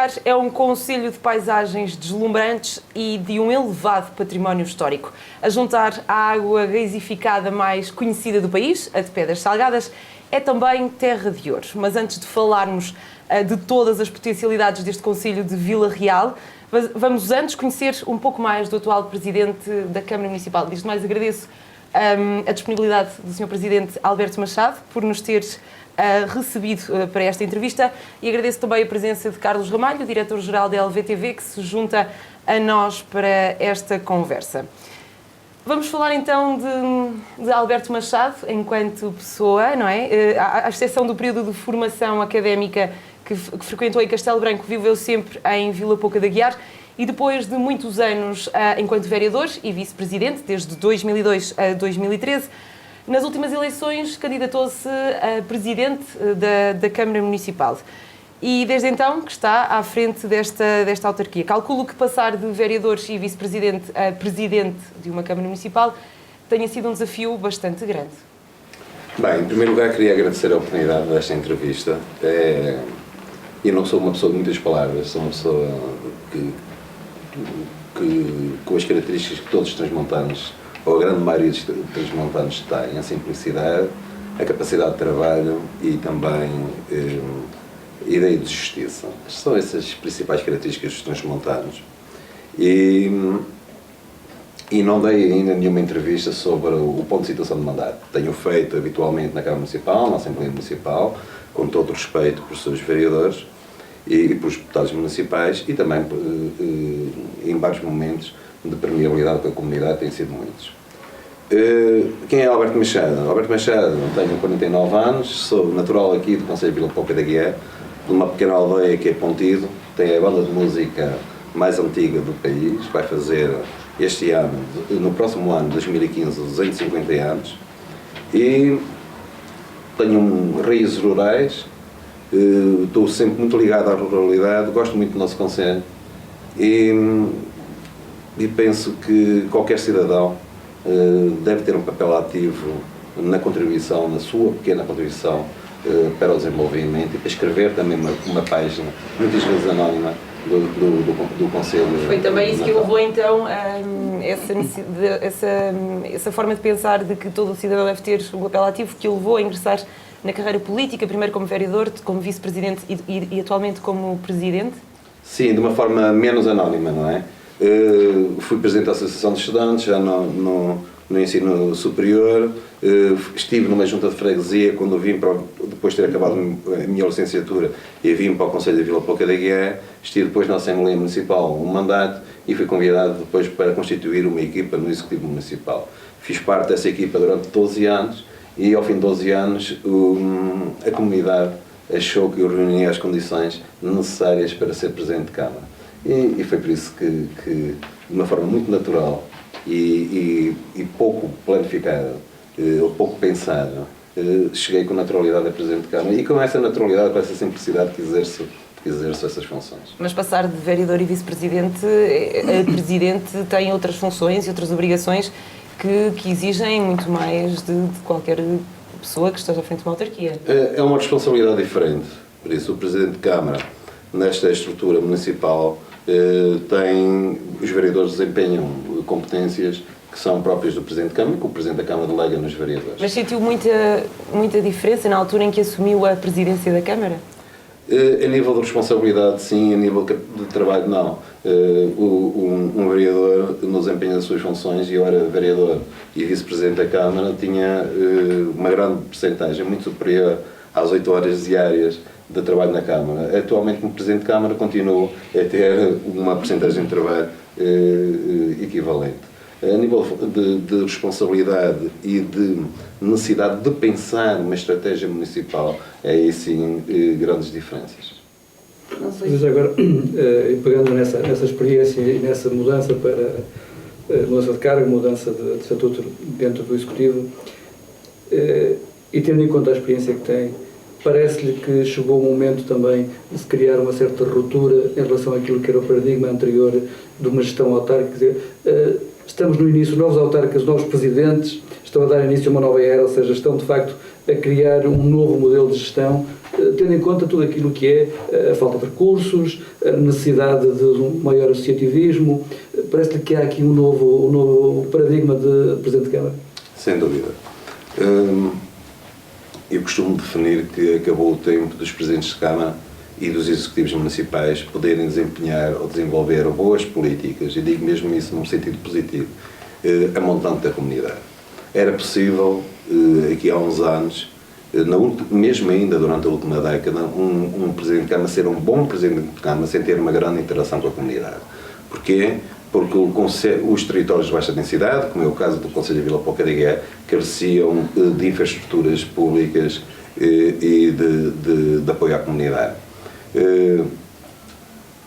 Aguiar é um concelho de paisagens deslumbrantes e de um elevado património histórico. A juntar à água gasificada mais conhecida do país, a de Pedras Salgadas, é também terra de ouro. Mas antes de falarmos de todas as potencialidades deste concelho de Vila Real, vamos antes conhecer um pouco mais do atual Presidente da Câmara Municipal. Desde mais agradeço a disponibilidade do Sr. Presidente Alberto Machado por nos ter recebido para esta entrevista e agradeço também a presença de Carlos Ramalho, Diretor-Geral da LVTV, que se junta a nós para esta conversa. Vamos falar então de Alberto Machado enquanto pessoa, não é? À exceção do período de formação académica que frequentou em Castelo Branco, viveu sempre em Vila Pouca de Aguiar e depois de muitos anos enquanto vereador e vice-presidente, desde 2002 a 2013, nas últimas eleições candidatou-se a presidente da Câmara Municipal. E desde então que está à frente desta autarquia. Calculo que passar de vereador e vice-presidente a presidente de uma Câmara Municipal tenha sido um desafio bastante grande. Bem, em primeiro lugar queria agradecer a oportunidade desta entrevista. Eu não sou uma pessoa de muitas palavras, sou uma pessoa que com as características que todos os transmontanos, ou a grande maioria dos transmontanos têm, a simplicidade, a capacidade de trabalho e também a ideia de justiça. São essas principais características dos transmontanos. E não dei ainda nenhuma entrevista sobre o ponto de situação de mandato. Tenho feito habitualmente na Câmara Municipal, na Assembleia Municipal, com todo o respeito por seus vereadores e por os deputados municipais e também em vários momentos de permeabilidade com a comunidade, têm sido muitos. Quem é Alberto Machado? Alberto Machado, tenho 49 anos, sou natural aqui do concelho de Vila Pouca de Aguiar, de uma pequena aldeia que é Pontido, tem a banda de música mais antiga do país, vai fazer este ano, no próximo ano, 2015, 250 anos, e tenho raízes rurais, estou sempre muito ligado à ruralidade, gosto muito do nosso concelho e penso que qualquer cidadão deve ter um papel ativo na contribuição, na sua pequena contribuição para o desenvolvimento e para escrever também uma página, muitas vezes anónima, do Conselho. Foi também isso que levou então essa forma de pensar de que todo o cidadão deve ter um papel ativo, que o levou a ingressar na carreira política, primeiro como vereador, como vice-presidente e atualmente como presidente? Sim, de uma forma menos anónima, não é? Fui presidente da Associação de Estudantes, já no ensino superior, estive numa junta de freguesia quando vim depois de ter acabado a minha licenciatura e vim para o Concelho de Vila Pouca de Aguiar, estive depois na Assembleia Municipal um mandato e fui convidado depois para constituir uma equipa no Executivo Municipal. Fiz parte dessa equipa durante 12 anos e ao fim de 12 anos a comunidade achou que eu reunia as condições necessárias para ser Presidente de Câmara. E foi por isso que de uma forma muito natural e pouco planificada, ou pouco pensada, cheguei com naturalidade a Presidente de Câmara e com essa naturalidade, com essa simplicidade que exerço essas funções. Mas passar de vereador e vice-presidente, a Presidente tem outras funções e outras obrigações que exigem muito mais de qualquer pessoa que esteja à frente de uma autarquia. É uma responsabilidade diferente. Por isso, o Presidente de Câmara, nesta estrutura municipal, os vereadores desempenham competências que são próprias do Presidente de Câmara e que o Presidente da Câmara delega nos vereadores. Mas sentiu muita diferença na altura em que assumiu a presidência da Câmara? A nível de responsabilidade, sim. A nível de trabalho, não. Um vereador, no desempenho das suas funções, e eu era vereador e vice-presidente da Câmara, tinha uma grande percentagem, muito superior às 8 horas diárias de trabalho na Câmara. Atualmente, como Presidente de Câmara, continuo a ter uma percentagem de trabalho equivalente. A nível de responsabilidade e de necessidade de pensar uma estratégia municipal, é aí sim grandes diferenças. Mas agora, pegando nessa experiência e nessa mudança mudança de cargo, mudança de estatuto dentro do Executivo, e tendo em conta a experiência que tem, parece-lhe que chegou o momento também de se criar uma certa ruptura em relação àquilo que era o paradigma anterior de uma gestão autárquica? Quer dizer, estamos no início, novos autarcas, novos presidentes, estão a dar início a uma nova era, ou seja, estão de facto a criar um novo modelo de gestão tendo em conta tudo aquilo que é a falta de recursos, a necessidade de um maior associativismo? Parece-lhe que há aqui um novo paradigma de Presidente de Câmara? Sem dúvida. Eu costumo definir que acabou o tempo dos Presidentes de Câmara e dos Executivos Municipais poderem desempenhar ou desenvolver boas políticas, e digo mesmo isso num sentido positivo, a montante da comunidade. Era possível, aqui há uns anos, mesmo ainda durante a última década, um Presidente de Câmara ser um bom Presidente de Câmara sem ter uma grande interação com a comunidade. Porquê? Porque os territórios de baixa densidade, como é o caso do Concelho de Vila Pouca de Aguiar, careciam de infraestruturas públicas e de apoio à comunidade.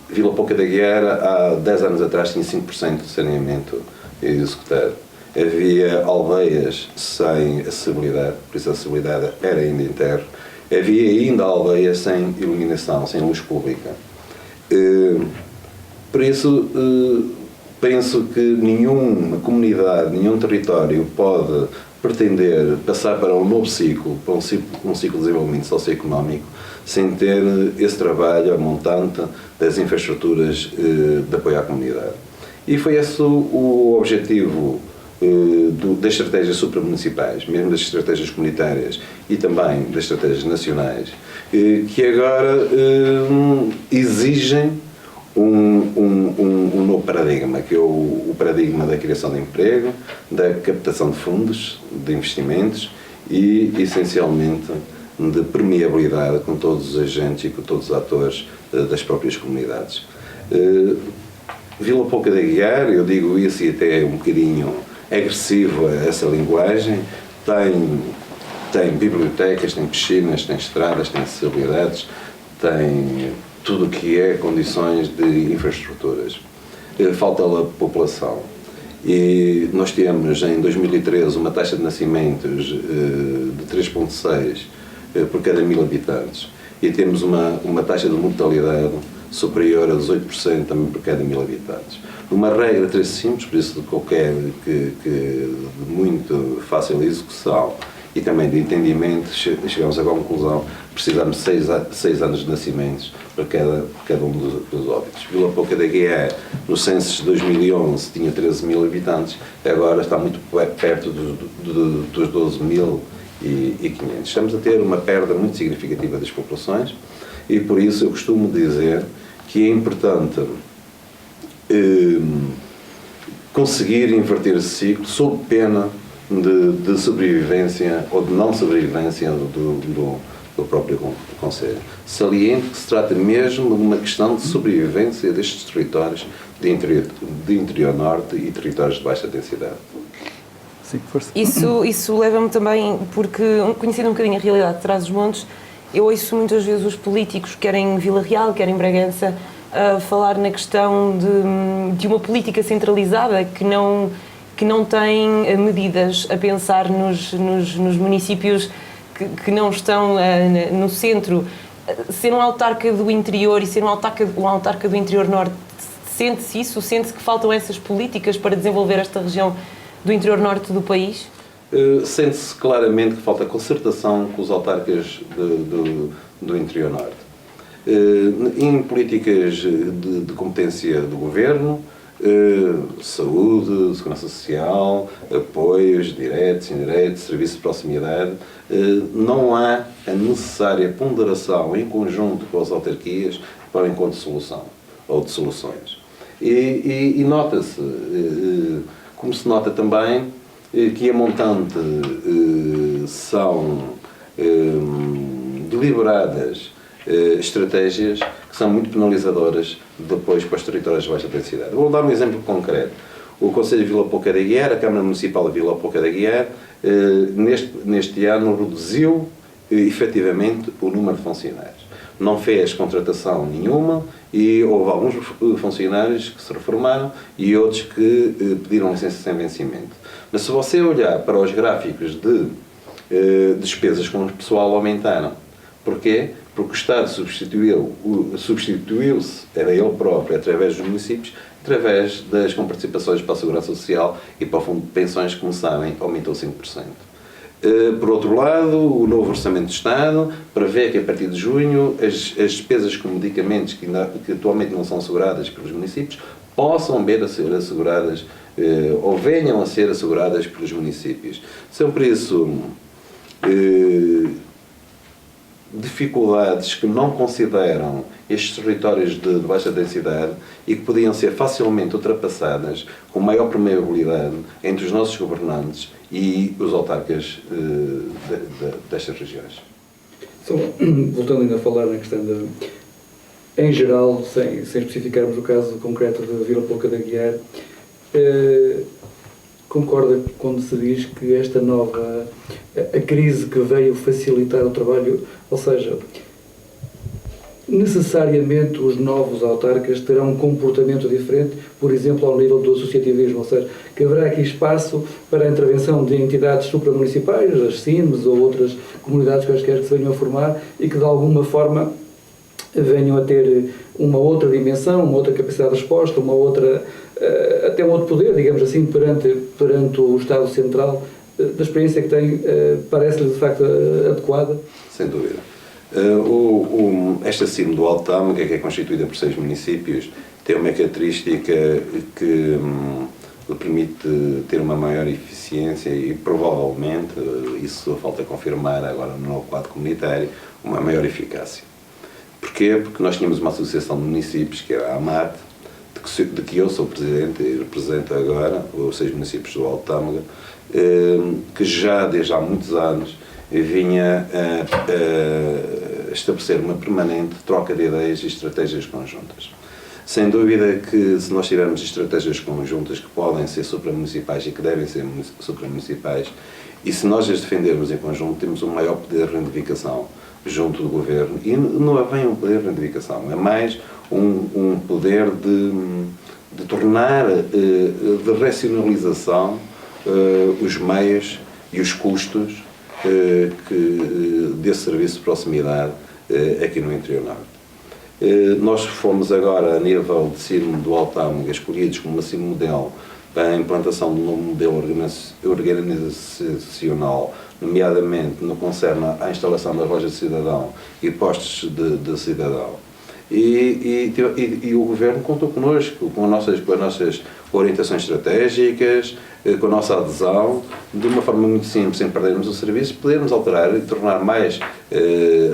Vila Pouca de Aguiar, há 10 anos atrás, tinha 5% de saneamento executado. Havia aldeias sem acessibilidade, por isso a acessibilidade era ainda interna. Havia ainda aldeias sem iluminação, sem luz pública. Por isso, penso que nenhuma comunidade, nenhum território pode pretender passar para um novo ciclo, para um ciclo de desenvolvimento socioeconómico, sem ter esse trabalho, a montante das infraestruturas de apoio à comunidade. E foi esse o objetivo das estratégias supramunicipais, mesmo das estratégias comunitárias e também das estratégias nacionais, que agora exigem um novo paradigma, que é o paradigma da criação de emprego, da captação de fundos, de investimentos e, essencialmente, de permeabilidade com todos os agentes e com todos os atores das próprias comunidades. Vila Pouca de Aguiar, eu digo isso e até um bocadinho agressiva essa linguagem, tem bibliotecas, tem piscinas, tem estradas, tem acessibilidades, tem tudo o que é condições de infraestruturas. Falta-lhe a população. E nós temos em 2013 uma taxa de nascimentos de 3,6 por cada 1000 habitantes e temos uma taxa de mortalidade superior a 18% também por cada 1000 habitantes. Uma regra de 3 simples, por isso de qualquer de muito fácil execução e também de entendimento, chegamos à conclusão que precisamos de 6 anos de nascimentos para cada um dos óbitos. Vila Pouca de Aguiar, no censo de 2011, tinha 13.000 habitantes, agora está muito perto dos 12.500. Estamos a ter uma perda muito significativa das populações e por isso eu costumo dizer que é importante conseguir inverter esse ciclo sob pena de sobrevivência ou de não sobrevivência do próprio Conselho. Saliente que se trata mesmo de uma questão de sobrevivência destes territórios de interior norte e territórios de baixa densidade. Sim, força. Isso leva-me também, porque conhecendo um bocadinho a realidade de Trás-os-Montes, eu ouço muitas vezes os políticos, quer em Vila Real, quer em Bragança, a falar na questão de uma política centralizada que não tem medidas a pensar nos municípios que não estão no centro. Ser um autarca do interior e ser um autarca do interior norte, sente-se isso? Sente-se que faltam essas políticas para desenvolver esta região do interior norte do país? Sente-se claramente que falta concertação com os autarcas do interior norte. Em políticas de competência do governo, saúde, segurança social, apoios diretos, indiretos, serviços de proximidade, não há a necessária ponderação em conjunto com as autarquias para o encontro de solução ou de soluções. E nota-se, como se nota também, que a montante são deliberadas estratégias que são muito penalizadoras depois para os territórios de baixa densidade. Vou dar um exemplo concreto. O Concelho de Vila Pouca de Aguiar, a Câmara Municipal de Vila Pouca de Aguiar, neste ano reduziu efetivamente o número de funcionários. Não fez contratação nenhuma e houve alguns funcionários que se reformaram e outros que pediram licença sem vencimento. Mas se você olhar para os gráficos de despesas com o pessoal aumentaram. Porquê? Porque o Estado substituiu-se, era ele próprio, através dos municípios, através das comparticipações para a Segurança Social e para o Fundo de Pensões, como sabem, aumentou 5%. Por outro lado, o novo Orçamento de Estado prevê que a partir de junho as despesas com medicamentos que atualmente não são asseguradas pelos municípios possam vir a ser asseguradas ou venham a ser asseguradas pelos municípios. São por isso dificuldades que não consideram estes territórios de baixa densidade e que podiam ser facilmente ultrapassadas com maior permeabilidade entre os nossos governantes e os autarcas destas regiões. Voltando ainda a falar na questão em geral, sem especificarmos o caso concreto de Vila Pouca de Aguiar, concorda quando se diz que esta nova, a crise que veio facilitar o trabalho, ou seja, necessariamente os novos autarcas terão um comportamento diferente, por exemplo, ao nível do associativismo, ou seja, que haverá aqui espaço para a intervenção de entidades supramunicipais, as CIMs ou outras comunidades quaisquer que se venham a formar e que de alguma forma venham a ter uma outra dimensão, uma outra capacidade de resposta, uma outra, até um outro poder, digamos assim, perante o Estado Central. Da experiência que tem, parece-lhe de facto adequada? Sem dúvida. Esta CIM do Alto Tâmega, que é constituída por 6 municípios, tem uma característica que lhe permite ter uma maior eficiência e provavelmente, isso falta confirmar agora no novo quadro comunitário, uma maior eficácia. Porquê? Porque nós tínhamos uma associação de municípios, que era a AMAT, de que eu sou presidente e represento agora os 6 municípios do Alto Tâmega, que já desde há muitos anos vinha a estabelecer uma permanente troca de ideias e estratégias conjuntas. Sem dúvida que se nós tivermos estratégias conjuntas que podem ser supramunicipais e que devem ser supramunicipais, e se nós as defendermos em conjunto, temos um maior poder de reivindicação junto do Governo. E não é bem um poder de reivindicação, é mais um poder de tornar, de racionalização os meios e os custos desse serviço de proximidade aqui no interior norte. Nós fomos agora, a nível de CIM do Alto Tâmega, escolhidos como uma CIM modelo para a implantação de um novo modelo organizacional, nomeadamente no que concerne à instalação da loja de cidadão e postos de cidadão. E o Governo contou connosco, com as nossas orientações estratégicas, com a nossa adesão, de uma forma muito simples, sem perdermos o serviço, podermos alterar e tornar mais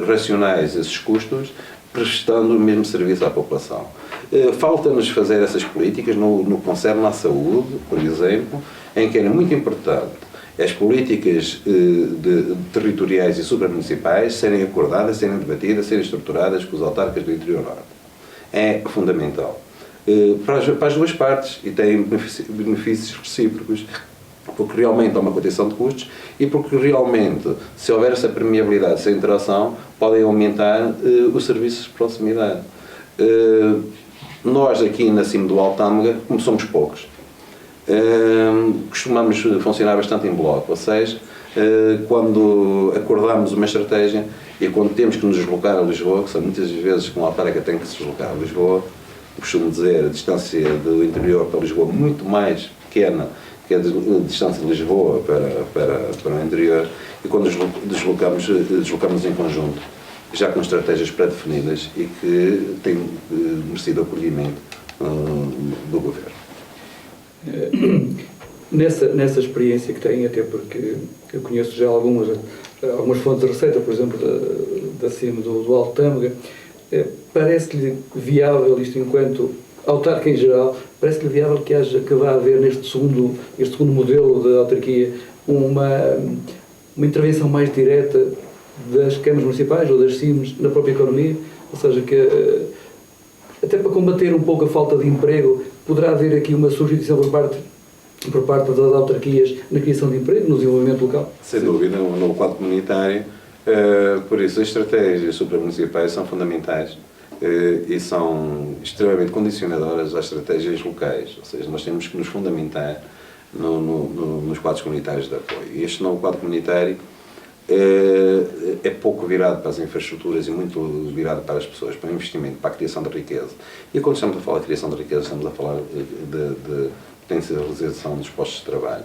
racionais esses custos, prestando o mesmo serviço à população. Falta-nos fazer essas políticas no que concerne à saúde, por exemplo, em que era muito importante as políticas territoriais e supramunicipais serem acordadas, serem debatidas, serem estruturadas com os autarcas do interior norte. É fundamental. Para as duas partes, e tem benefícios recíprocos, porque realmente há uma contenção de custos e porque realmente, se houver essa permeabilidade, essa interação, podem aumentar os serviços de proximidade. Nós aqui na CIM do Alto Tâmega, como somos poucos, costumamos funcionar bastante em bloco, ou seja, quando acordamos uma estratégia e quando temos que nos deslocar a Lisboa, que são muitas vezes que uma autarca tem que se deslocar a Lisboa, costumo dizer, a distância do interior para Lisboa muito mais pequena que a distância de Lisboa para o interior, e quando deslocamos em conjunto, já com estratégias pré-definidas e que têm merecido acolhimento do Governo. Nessa experiência que tem, até porque eu conheço já algumas fontes de receita, por exemplo, da CIM do Alto Tâmega, parece-lhe viável, isto enquanto autarca em geral, parece-lhe viável que vá haver neste segundo modelo de autarquia uma intervenção mais direta das câmaras municipais ou das CIMs na própria economia, ou seja, que até para combater um pouco a falta de emprego, poderá haver aqui uma substituição por parte das autarquias na criação de emprego, no desenvolvimento local? Sem dúvida, no quadro comunitário, por isso as estratégias supramunicipais são fundamentais e são extremamente condicionadoras às estratégias locais, ou seja, nós temos que nos fundamentar nos quadros comunitários de apoio. E este novo quadro comunitário é pouco virado para as infraestruturas e muito virado para as pessoas, para o investimento, para a criação de riqueza. E quando estamos a falar de criação de riqueza, estamos a falar de potencialização dos postos de trabalho.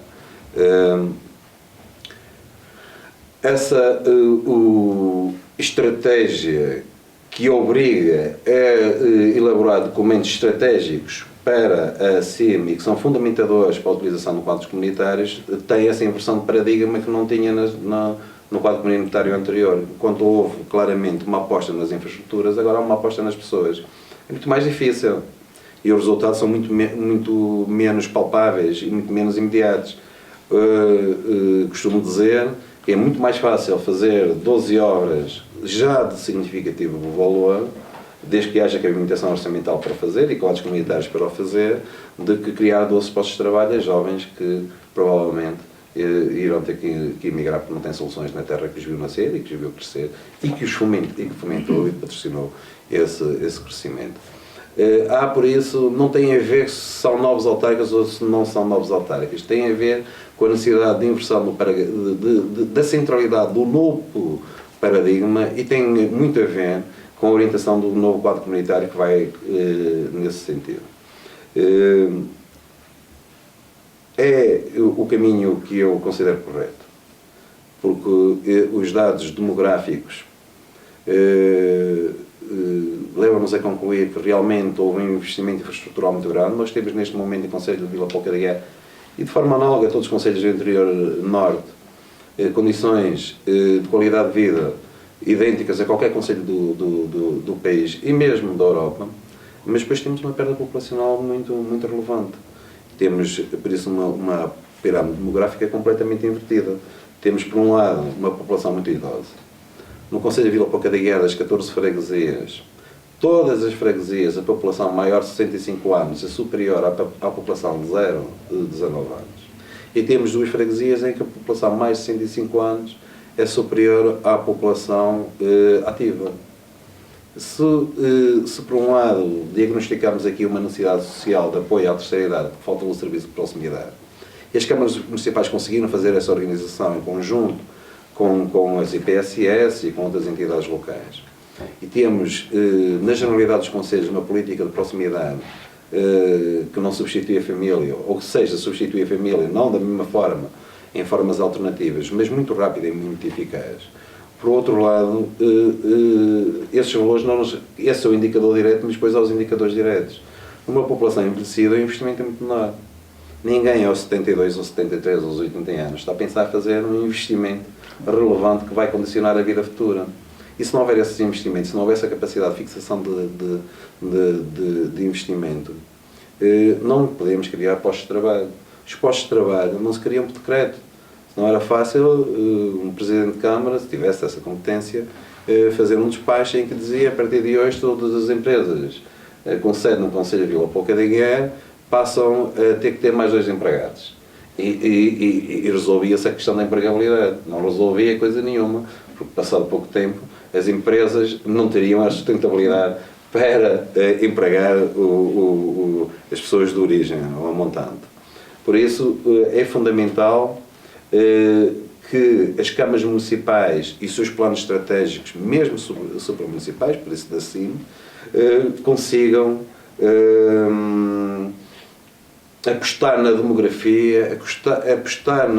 essa estratégia que obriga a elaborar documentos estratégicos para a CIM e que são fundamentadores para a utilização de quadros comunitários, tem essa inversão de paradigma que não tinha no quadro comunitário anterior. Quando houve claramente uma aposta nas infraestruturas, agora há uma aposta nas pessoas. É muito mais difícil e os resultados são muito menos palpáveis e muito menos imediatos. Costumo dizer que é muito mais fácil fazer 12 obras já de significativo valor, desde que haja cabimentação orçamental para fazer e quadros comunitários para o fazer, do que criar 12 postos de trabalho a jovens que provavelmente irão ter que emigrar porque não têm soluções na terra que os viu nascer e que os viu crescer e que fomentou e patrocinou esse crescimento. Por isso, não tem a ver se são novos autárquicos ou se não são novos autárquicos. Tem a ver com a necessidade de inversão da centralidade do novo paradigma e tem muito a ver com a orientação do novo quadro comunitário que vai nesse sentido. É o caminho que eu considero correto, porque os dados demográficos levam-nos a concluir que realmente houve um investimento infraestrutural muito grande. Nós temos neste momento em Conselho de Vila Pouca da Guerra e de forma análoga a todos os concelhos do interior norte condições de qualidade de vida idênticas a qualquer concelho do país e mesmo da Europa, mas depois temos uma perda populacional muito relevante. Temos, por isso, uma pirâmide demográfica completamente invertida. Temos, por um lado, uma população muito idosa. No Conselho de Vila Pouca da Guerra, das 14 freguesias, todas as freguesias, a população maior de 65 anos é superior à população de 0 a 19 anos. E temos 2 freguesias em que a população mais de 65 anos é superior à população ativa. Se por um lado diagnosticamos aqui uma necessidade social de apoio à terceira idade, que falta um serviço de proximidade, e as câmaras municipais conseguiram fazer essa organização em conjunto com as IPSS e com outras entidades locais, e temos na generalidade dos concelhos uma política de proximidade que não substitui a família, ou que seja, substitui a família, não da mesma forma, em formas alternativas, mas muito rápida e muito eficaz. Por outro lado, esses valores, esse é o indicador direto, mas depois há os indicadores diretos. Numa população envelhecida, o investimento é muito menor. Ninguém aos 72, aos 73, aos 80 anos está a pensar fazer um investimento relevante que vai condicionar a vida futura. E se não houver esses investimentos, se não houver essa capacidade de fixação de investimento, não podemos criar postos de trabalho. Os postos de trabalho não se criam por decreto. Não era fácil um Presidente de Câmara, se tivesse essa competência, fazer um despacho em que dizia a partir de hoje todas as empresas com sede no Conselho de Vila Pouca da Guerra passam a ter que ter mais 2 empregados. E resolvia-se a questão da empregabilidade. Não resolvia coisa nenhuma, porque passado pouco tempo as empresas não teriam a sustentabilidade para empregar as pessoas de origem, ou a montante. Por isso é fundamental que as câmaras municipais e seus planos estratégicos, mesmo supramunicipais, por isso da CIM, consigam apostar na demografia, apostar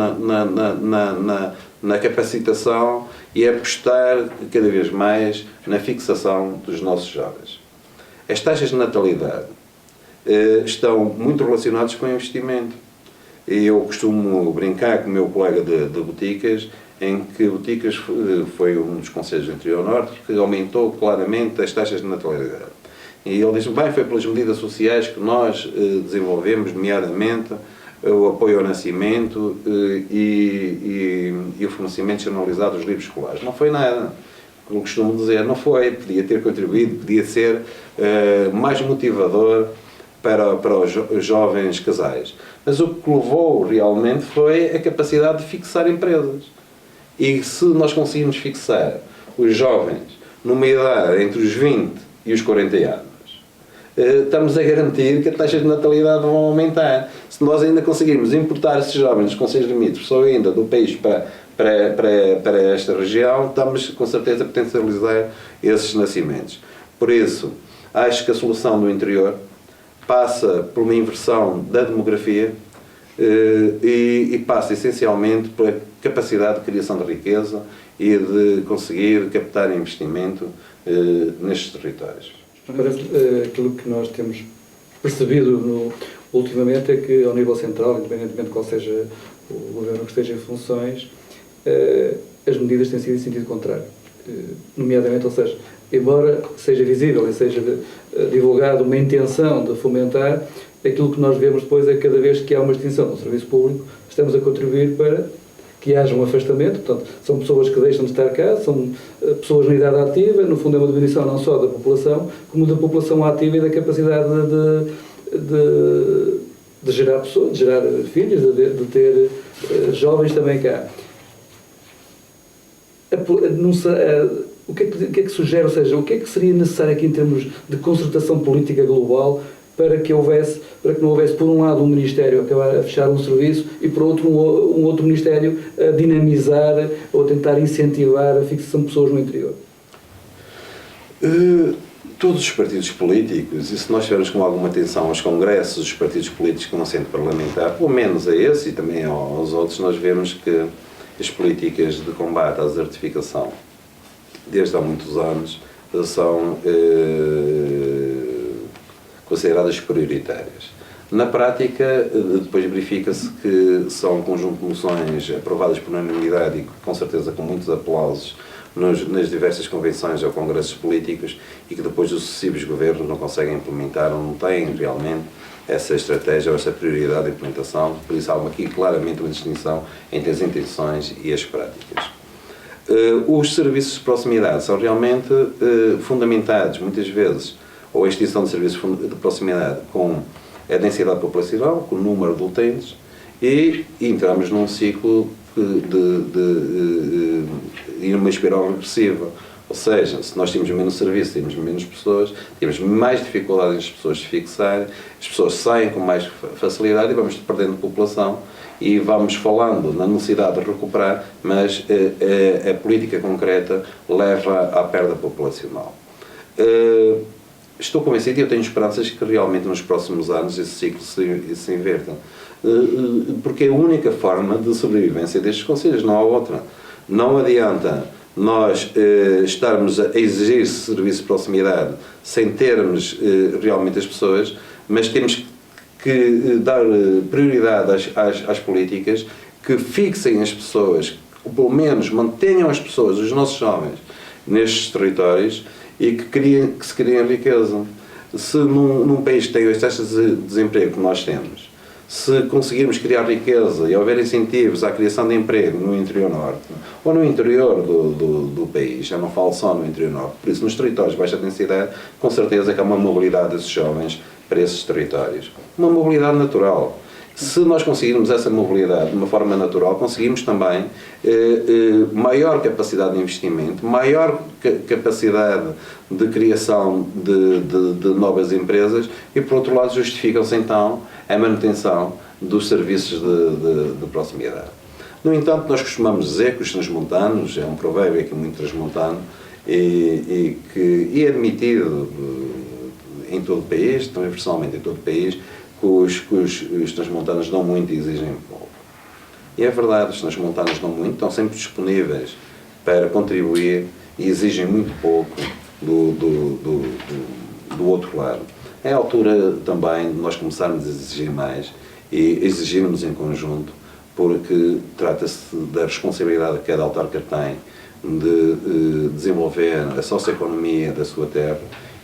na capacitação e apostar cada vez mais na fixação dos nossos jovens. As taxas de natalidade estão muito relacionadas com o investimento. E eu costumo brincar com o meu colega de Boticas, em que Boticas foi um dos concelhos do interior norte que aumentou claramente as taxas de natalidade. E ele diz, bem, foi pelas medidas sociais que nós desenvolvemos, nomeadamente o apoio ao nascimento e o fornecimento generalizado dos livros escolares. Não foi nada, como costumo dizer, não foi, podia ter contribuído, podia ser mais motivador para os jovens casais. Mas o que levou realmente foi a capacidade de fixar empresas. E se nós conseguirmos fixar os jovens numa idade entre os 20 e os 40 anos, estamos a garantir que as taxas de natalidade vão aumentar. Se nós ainda conseguirmos importar esses jovens dos concelhos limítrofes ou ainda do país para esta região, estamos com certeza a potencializar esses nascimentos. Por isso, acho que a solução do interior passa por uma inversão da demografia, e passa essencialmente pela capacidade de criação de riqueza e de conseguir captar investimento nestes territórios. Parece, aquilo que nós temos percebido ultimamente é que, ao nível central, independentemente de qual seja o governo que esteja em funções, as medidas têm sido em sentido contrário. Nomeadamente, ou seja, embora seja visível e seja divulgada uma intenção de fomentar, aquilo que nós vemos depois é que cada vez que há uma extinção do serviço público, estamos a contribuir para que haja um afastamento. Portanto, são pessoas que deixam de estar cá, são pessoas na idade ativa, no fundo é uma diminuição não só da população, como da população ativa e da capacidade de gerar pessoas, de gerar filhos, de ter jovens também cá. O que é que sugere, ou seja, o que é que seria necessário aqui em termos de concertação política global para que não houvesse, por um lado, um Ministério a acabar a fechar um serviço e, por outro, um outro Ministério a dinamizar ou a tentar incentivar a fixação de pessoas no interior? Todos os partidos políticos, e se nós tivermos com alguma atenção aos congressos dos partidos políticos com assento parlamentar, pelo menos a esse e também aos outros, nós vemos que as políticas de combate à desertificação, desde há muitos anos, são consideradas prioritárias. Na prática, depois verifica-se que são um conjunto de moções aprovadas por unanimidade e com certeza com muitos aplausos nas diversas convenções ou congressos políticos e que depois os sucessivos governos não conseguem implementar ou não têm realmente essa estratégia ou essa prioridade de implementação. Por isso há aqui claramente uma distinção entre as intenções e as práticas. Os serviços de proximidade são realmente fundamentados, muitas vezes, ou a extinção de serviços de proximidade com a densidade populacional, com o número de utentes, e entramos num ciclo de uma espiral regressiva. Ou seja, se nós temos menos serviço, temos menos pessoas, temos mais dificuldade em as pessoas se fixarem, as pessoas saem com mais facilidade e vamos perdendo população e vamos falando na necessidade de recuperar, mas a política concreta leva à perda populacional. Estou convencido e eu tenho esperanças que realmente nos próximos anos esse ciclo se inverta. Porque é a única forma de sobrevivência destes concelhos, não há outra. Não adianta nós estarmos a exigir serviço de proximidade sem termos realmente as pessoas, mas temos que dar prioridade às políticas que fixem as pessoas, ou pelo menos mantenham as pessoas, os nossos jovens, nestes territórios e que se criem riqueza. Se num país que tem as taxas de desemprego que nós temos, se conseguirmos criar riqueza e houver incentivos à criação de emprego no interior norte, ou no interior do país, já não falo só no interior norte, por isso nos territórios de baixa densidade, com certeza que há uma mobilidade desses jovens para esses territórios. Uma mobilidade natural. Se nós conseguirmos essa mobilidade de uma forma natural, conseguimos também maior capacidade de investimento, maior capacidade de criação de novas empresas e, por outro lado, justificam-se então a manutenção dos serviços de proximidade. No entanto, nós costumamos dizer que os transmontanos, é um provérbio aqui muito transmontano, e é admitido em todo o país, transversalmente em todo o país, que os transmontanos dão muito e exigem pouco. E é verdade, os transmontanos dão muito, estão sempre disponíveis para contribuir e exigem muito pouco do outro lado. É a altura também de nós começarmos a exigir mais e exigirmos em conjunto, porque trata-se da responsabilidade que cada autarca tem de desenvolver a socioeconomia da sua terra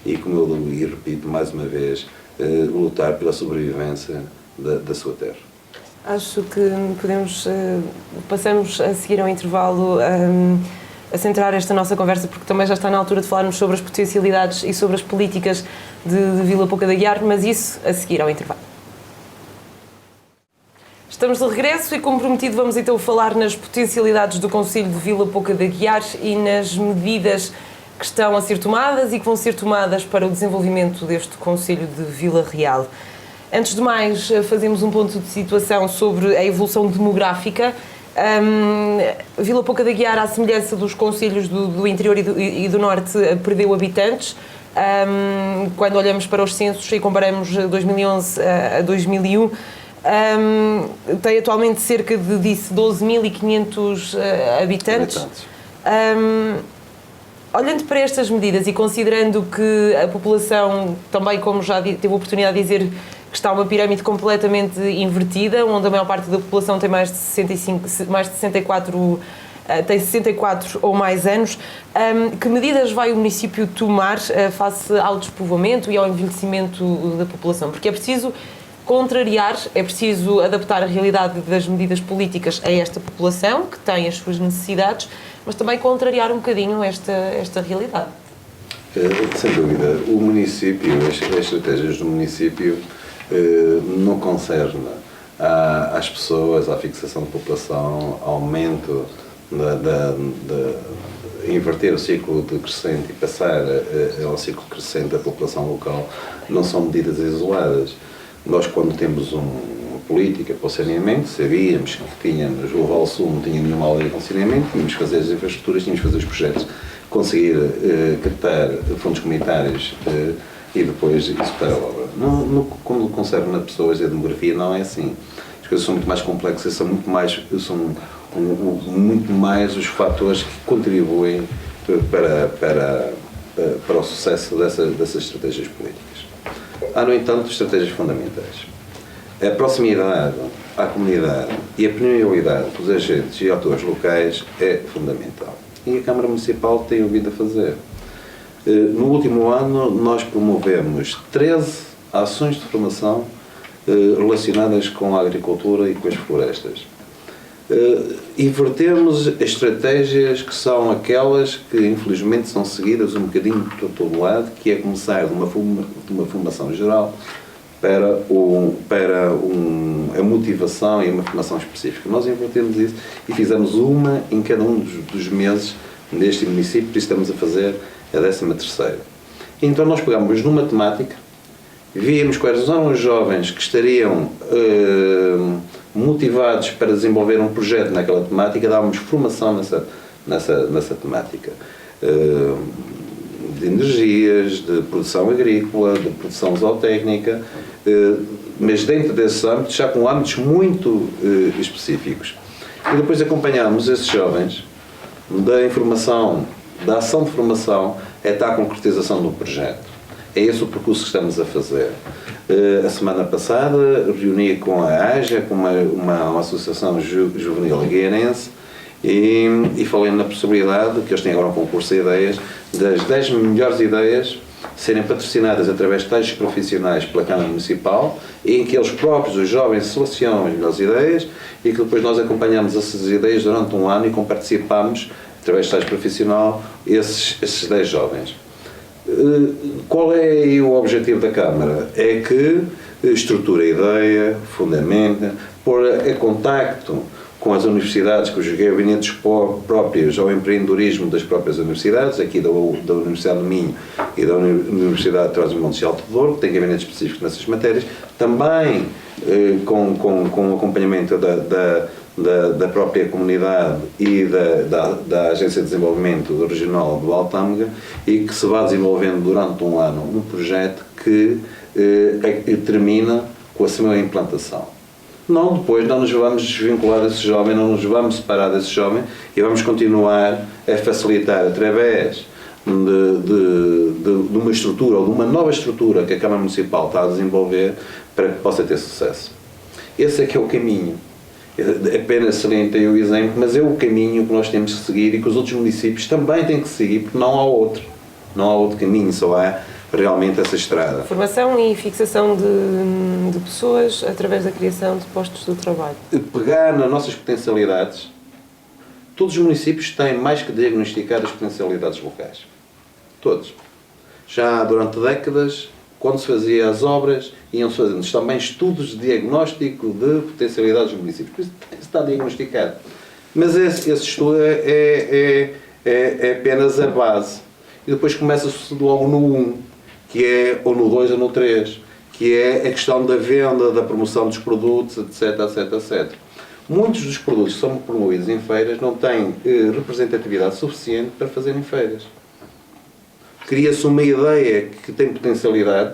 e, como eu repito mais uma vez, lutar pela sobrevivência da sua terra. Acho que passamos a seguir ao intervalo a centrar esta nossa conversa, porque também já está na altura de falarmos sobre as potencialidades e sobre as políticas de Vila Pouca de Aguiar, mas isso a seguir ao intervalo. Estamos de regresso e, como prometido, vamos então falar nas potencialidades do Concelho de Vila Pouca de Aguiar e nas medidas que estão a ser tomadas e que vão ser tomadas para o desenvolvimento deste Concelho de Vila Real. Antes de mais, fazemos um ponto de situação sobre a evolução demográfica. Vila Pouca de Aguiar, à semelhança dos concelhos do interior e do norte, perdeu habitantes. Quando olhamos para os censos e comparamos 2011 a 2001, tem atualmente cerca de, disse, 12.500 habitantes. Olhando para estas medidas e considerando que a população, também como já teve a oportunidade de dizer, que está uma pirâmide completamente invertida, onde a maior parte da população tem mais de 64 tem 64 ou mais anos, que medidas vai o município tomar face ao despovoamento e ao envelhecimento da população? Porque é preciso contrariar, é preciso adaptar a realidade das medidas políticas a esta população, que tem as suas necessidades, mas também contrariar um bocadinho esta realidade. Sem dúvida. O município, as estratégias do município não concerne às pessoas, à fixação de população, ao aumento, inverter o ciclo decrescente e passar ao ciclo crescente da população local, não são medidas isoladas. Nós, quando temos uma política para o saneamento, sabíamos que tínhamos, o Val Sul não tinha nenhuma aldeia com saneamento, tínhamos que fazer as infraestruturas, tínhamos que fazer os projetos, conseguir captar fundos comunitários e depois executar a obra. Quando concerne a pessoas e a demografia, não é assim. As coisas são muito mais complexas, são muito mais os fatores que contribuem para o sucesso dessas estratégias políticas. Há, no entanto, estratégias fundamentais. A proximidade à comunidade e a penhoralidade dos agentes e atores locais é fundamental. E a Câmara Municipal tem ouvido a fazer. No último ano, nós promovemos 13 ações de formação relacionadas com a agricultura e com as florestas. Invertemos estratégias que são aquelas que infelizmente são seguidas um bocadinho por todo lado, que é começar de uma formação geral para a motivação e uma formação específica. Nós invertemos isso e fizemos uma em cada um dos meses neste município, por isso estamos a fazer a 13ª. Então nós pegamos numa temática, víamos quais eram os jovens que estariam motivados para desenvolver um projeto naquela temática, dávamos formação nessa temática. De energias, de produção agrícola, de produção zootécnica, mas dentro desses âmbitos, já com âmbitos muito específicos. E depois acompanhamos esses jovens da informação, da ação de formação até à concretização do projeto. É esse o percurso que estamos a fazer. A semana passada reuni com a AJA, com uma associação juvenil guiarense, e falei na possibilidade, que eles têm agora um concurso de ideias, das 10 melhores ideias serem patrocinadas através de estágios profissionais pela Câmara Municipal, em que eles próprios, os jovens, selecionam as melhores ideias e que depois nós acompanhamos essas ideias durante um ano e comparticipamos, através de estágio profissional, esses 10 jovens. Qual é o objetivo da Câmara? É que estrutura a ideia, fundamenta, pôr em contacto com as universidades, com os gabinetes próprios ao empreendedorismo das próprias universidades, aqui da Universidade do Minho e da Universidade de Trás-os-Montes e Alto Douro, que tem gabinetes específicos nessas matérias, também com o acompanhamento da própria comunidade e da Agência de Desenvolvimento Regional do Altâmega, e que se vai desenvolvendo durante um ano um projeto que termina com a sua implantação. Depois não nos vamos desvincular desse jovem, não nos vamos separar desse jovem e vamos continuar a facilitar através de uma estrutura ou de uma nova estrutura que a Câmara Municipal está a desenvolver para que possa ter sucesso. Esse é que é o caminho. Apenas salientei o exemplo, mas é o caminho que nós temos que seguir e que os outros municípios também têm que seguir, porque não há outro. Não há outro caminho, só há realmente essa estrada. Formação e fixação de pessoas através da criação de postos de trabalho. Pegar nas nossas potencialidades, todos os municípios têm mais que diagnosticar as potencialidades locais. Todos. Já durante décadas, quando se fazia as obras, iam-se fazendo também estudos de diagnóstico de potencialidades dos municípios. Por isso está diagnosticado. Mas esse estudo é apenas a base. E depois começa-se logo no 1, que é, ou no 2 ou no 3, que é a questão da venda, da promoção dos produtos, etc, etc, etc. Muitos dos produtos que são promovidos em feiras não têm representatividade suficiente para fazerem feiras. Cria-se uma ideia que tem potencialidade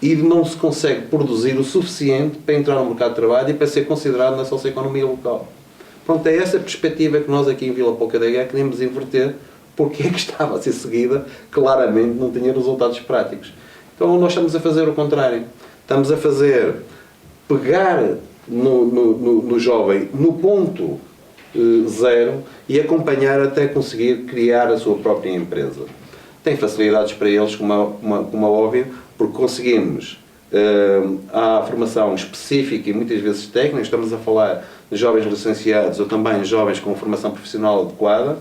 e não se consegue produzir o suficiente para entrar no mercado de trabalho e para ser considerado na socioeconomia local. Pronto, é essa perspectiva que nós aqui em Vila Pouca da Guia queremos inverter, porque é que estava a ser seguida, claramente não tinha resultados práticos. Então nós estamos a fazer o contrário. Estamos a pegar no jovem no ponto zero e acompanhar até conseguir criar a sua própria empresa. Tem facilidades para eles, como é óbvio, porque conseguimos a formação específica e muitas vezes técnica. Estamos a falar de jovens licenciados ou também jovens com formação profissional adequada,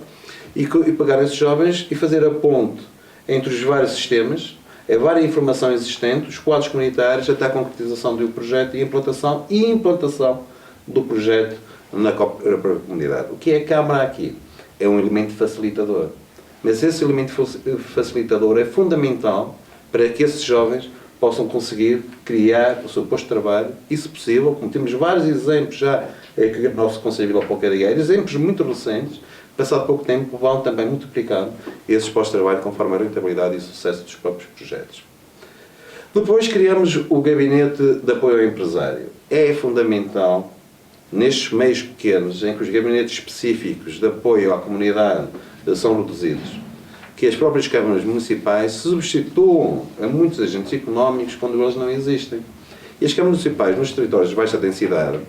e pegar esses jovens e fazer a ponte entre os vários sistemas, a vária informação existente, os quadros comunitários, até a concretização do projeto e implantação do projeto na comunidade. O que é a Câmara aqui? É um elemento facilitador. Mas esse elemento facilitador é fundamental para que esses jovens possam conseguir criar o seu posto de trabalho e, se possível, como temos vários exemplos já aqui no nosso Conselho de Vila Pouca da Guia, exemplos muito recentes, passado pouco tempo vão também multiplicar esses postos de trabalho conforme a rentabilidade e o sucesso dos próprios projetos. Depois criamos o Gabinete de Apoio ao Empresário. É fundamental, nestes meios pequenos, em que os gabinetes específicos de apoio à comunidade são reduzidos, que as próprias câmaras municipais se substituam a muitos agentes económicos quando eles não existem. E as câmaras municipais nos territórios de baixa densidade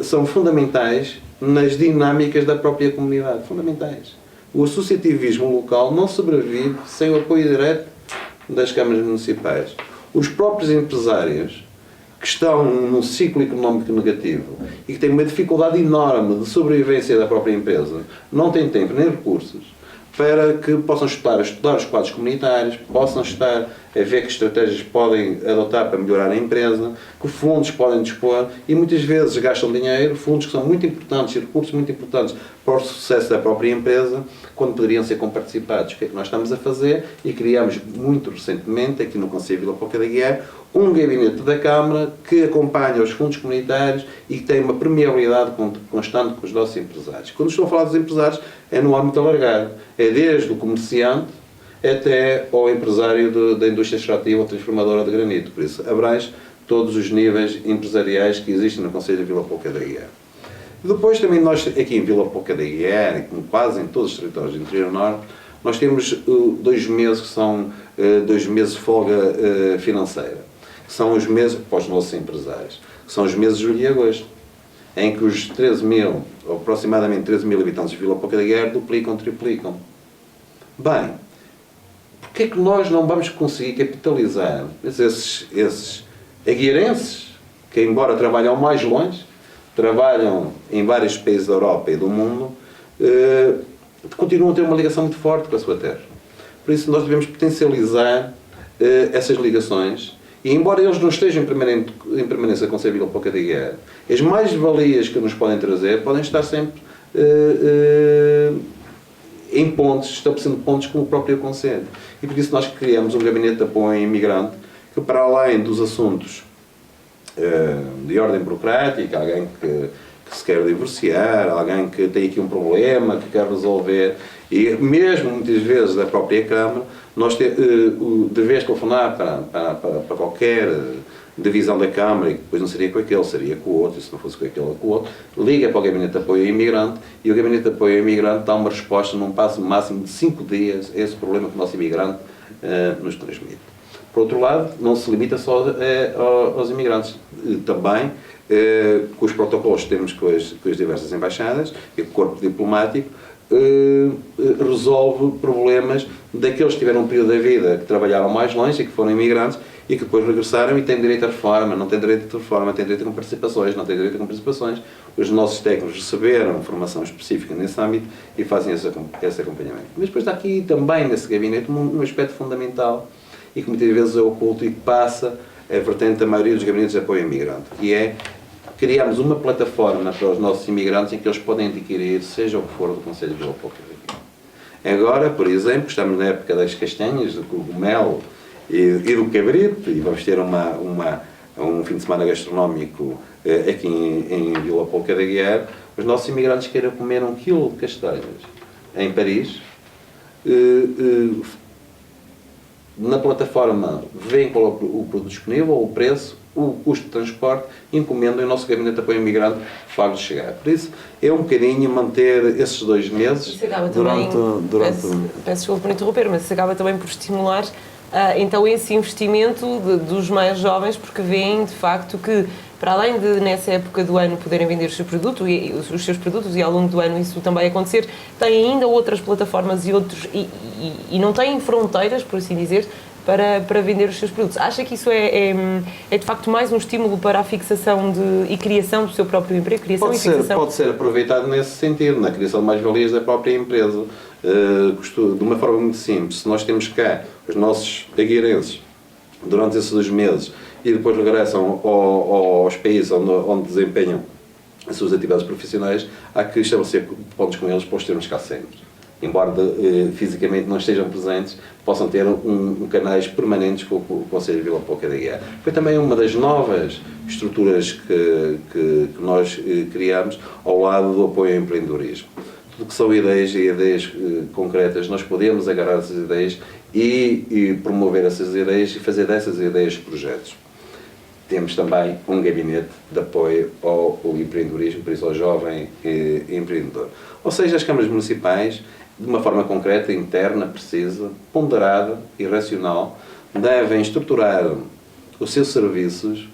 são fundamentais nas dinâmicas da própria comunidade. Fundamentais. O associativismo local não sobrevive sem o apoio direto das câmaras municipais. Os próprios empresários que estão num ciclo económico negativo e que têm uma dificuldade enorme de sobrevivência da própria empresa, não têm tempo nem recursos para que possam estudar os quadros comunitários, possam estar a ver que estratégias podem adotar para melhorar a empresa, que fundos podem dispor, e muitas vezes gastam dinheiro, fundos que são muito importantes e recursos muito importantes para o sucesso da própria empresa, quando poderiam ser comparticipados. O que é que nós estamos a fazer? E criamos muito recentemente, aqui no Conselho de Vila Pouca da Guia, um gabinete da Câmara que acompanha os fundos comunitários e que tem uma permeabilidade constante com os nossos empresários. Quando estou a falar dos empresários, é no âmbito alargado. É desde o comerciante até ao empresário da indústria extrativa ou transformadora de granito. Por isso, abrange todos os níveis empresariais que existem no Conselho de Vila Pouca da Guia. Depois, também nós, aqui em Vila Pouca da Guia, como quase em todos os territórios do interior norte, nós temos 2 meses que são 2 meses de folga financeira. Que são os meses, para os nossos empresários, que são os meses de julho e agosto, em que os 13 mil, ou aproximadamente 13 mil habitantes de Vila Pouca da Guia duplicam, triplicam. Bem, porque é que nós não vamos conseguir capitalizar esses aguiarenses, que embora trabalham mais longe, trabalham em vários países da Europa e do mundo, continuam a ter uma ligação muito forte com a sua terra. Por isso nós devemos potencializar essas ligações. E embora eles não estejam em permanência com a Vila Pouca da Guia, as mais-valias que nos podem trazer podem estar sempre em pontos, estabelecendo pontos com o próprio Conselho. E por isso nós criamos um gabinete de apoio ao imigrante que, para além dos assuntos de ordem burocrática, alguém que se quer divorciar, alguém que tem aqui um problema, que quer resolver, e mesmo muitas vezes da própria Câmara, nós devemos telefonar para qualquer divisão da Câmara, e depois não seria com aquele, seria com o outro, e se não fosse com aquele ou com o outro, liga para o Gabinete de Apoio ao Imigrante, e o Gabinete de Apoio ao Imigrante dá uma resposta num prazo máximo de 5 dias a esse problema que o nosso imigrante nos transmite. Por outro lado, não se limita só aos imigrantes, também com os protocolos que temos com as diversas embaixadas e com o corpo diplomático, resolve problemas daqueles que tiveram um período da vida que trabalharam mais longe e que foram imigrantes e que depois regressaram e têm direito à reforma, não têm direito à reforma, têm direito a participações, não têm direito a participações. Os nossos técnicos receberam formação específica nesse âmbito e fazem esse acompanhamento. Mas depois está aqui também nesse gabinete um aspecto fundamental e que muitas vezes é oculto e que passa a vertente da maioria dos gabinetes de apoio ao imigrante, que é criarmos uma plataforma para os nossos imigrantes em que eles podem adquirir, seja o que for, do Conselho de Vila Pouca da Guia. Agora, por exemplo, estamos na época das castanhas, do cogumelo e do cabrito, e vamos ter um fim de semana gastronómico aqui em Vila Pouca da Guia. Os nossos imigrantes queiram comer 1 quilo de castanhas em Paris, Na plataforma veem qual é o produto disponível, o preço, o custo de transporte, encomendam e o nosso gabinete de apoio imigrante faz chegar. Por isso, é um bocadinho manter esses 2 meses Isso acaba durante... também, peço desculpa por interromper, mas isso acaba também por estimular então esse investimento dos mais jovens, porque veem de facto que, para além de nessa época do ano poderem vender os seus produtos e ao longo do ano isso também acontecer, têm ainda outras plataformas e não têm fronteiras, por assim dizer, para vender os seus produtos. Acha que isso é de facto mais um estímulo para a fixação e criação do seu próprio emprego? Pode ser aproveitado nesse sentido, na criação de mais-valias da própria empresa. De uma forma muito simples, se nós temos cá os nossos aguirenses durante esses 2 meses e depois regressam aos países onde desempenham as suas atividades profissionais, há que estabelecer pontos com eles para os termos cá sempre. Embora fisicamente não estejam presentes, possam ter canais permanentes com o Conselho de Vila Pouca da Guiar. Foi também uma das novas estruturas que nós criamos ao lado do apoio ao empreendedorismo. Tudo que são ideias concretas, nós podemos agarrar essas ideias e promover essas ideias e fazer dessas ideias projetos. Temos também um gabinete de apoio ao empreendedorismo, por isso ao jovem empreendedor. Ou seja, as câmaras municipais, de uma forma concreta, interna, precisa, ponderada e racional, devem estruturar os seus serviços